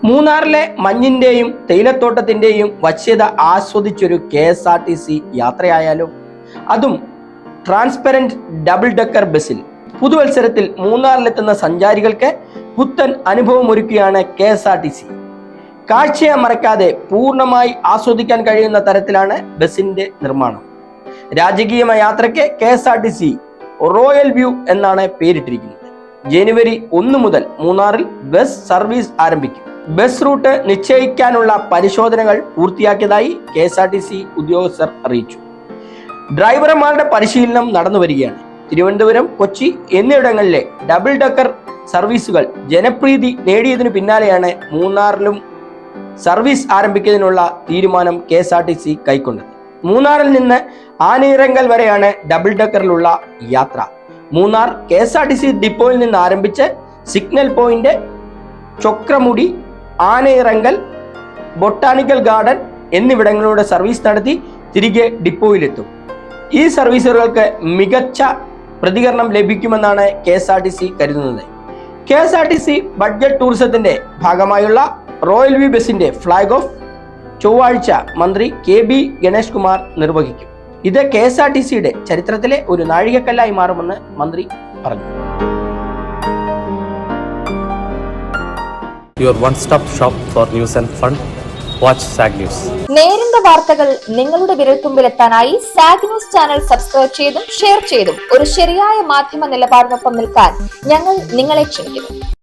മൂന്നാറിലെ മഞ്ഞിന്റെയും തേയിലത്തോട്ടത്തിന്റെയും വശ്യത ആസ്വദിച്ചൊരു KSRTC യാത്രയായാലോ? അതും transparent double decker ബസ്സിൽ. പുതുവത്സരത്തിൽ മൂന്നാറിലെത്തുന്ന സഞ്ചാരികൾക്ക് പുത്തൻ അനുഭവമൊരുക്കുകയാണ് KSRTC. കാഴ്ചയെ മറക്കാതെ പൂർണ്ണമായി ആസ്വദിക്കാൻ കഴിയുന്ന തരത്തിലാണ് ബസിന്റെ നിർമ്മാണം. രാജകീയ യാത്രയ്ക്ക് KSRTC റോയൽ വ്യൂ എന്നാണ് പേരിട്ടിരിക്കുന്നത്. ജനുവരി 1 മുതൽ മൂന്നാറിൽ ബസ് സർവീസ് ആരംഭിക്കും. ബസ് റൂട്ട് നിശ്ചയിക്കാനുള്ള പരിശോധനകൾ പൂർത്തിയാക്കിയതായി KSRTC ഉദ്യോഗസ്ഥർ അറിയിച്ചു. ഡ്രൈവർമാരുടെ പരിശീലനം നടന്നു വരികയാണ്. തിരുവനന്തപുരം, കൊച്ചി എന്നിവിടങ്ങളിലെ ഡബിൾ ഡെക്കർ സർവീസുകൾ ജനപ്രീതി നേടിയതിനു പിന്നാലെയാണ് മൂന്നാറിലും സർവീസ് ആരംഭിക്കുന്നതിനുള്ള തീരുമാനം KSRTC കൈക്കൊണ്ടത്. മൂന്നാറിൽ നിന്ന് ആനയിറങ്കൽ വരെയാണ് ഡബിൾ ഡെക്കറിലുള്ള യാത്ര. മൂന്നാർ KSRTC ഡിപ്പോയിൽ നിന്ന് ആരംഭിച്ച് signal point, Chokramudi, Anayirangal, botanical garden എന്നിവിടങ്ങളിലൂടെ സർവീസ് നടത്തി തിരികെ ഡിപ്പോയിലെത്തും. ഈ സർവീസുകൾക്ക് മികച്ച പ്രതികരണം ലഭിക്കുമെന്നാണ് KSRTC കരുതുന്നത്. KSRTC ബഡ്ജറ്റ് ടൂറിസത്തിന്റെ ഭാഗമായുള്ള റോയൽ വ്യൂ ബസിന്റെ ഫ്ലാഗ് ഓഫ് ചൊവ്വാഴ്ച മന്ത്രി KB ഗണേഷ് കുമാർ നിർവഹിക്കും. ഇത് KSRTCയുടെ ചരിത്രത്തിലെ ഒരു നാഴികക്കല്ലായി മാറുമെന്ന് മന്ത്രി പറഞ്ഞു. Your one-stop shop for news and fun. Watch SAG News. നേരിന്റെ വാർത്തകൾ നിങ്ങളുടെ വിരൽത്തുമ്പിലെത്താനായി SAG News ചാനൽ സബ്സ്ക്രൈബ് ചെയ്തും ഷെയർ ചെയ്തും ഒരു ശരിയായ മാധ്യമ നിലപാടിനൊപ്പം നിൽക്കാൻ ഞങ്ങൾ നിങ്ങളെ ക്ഷണിക്കുന്നു.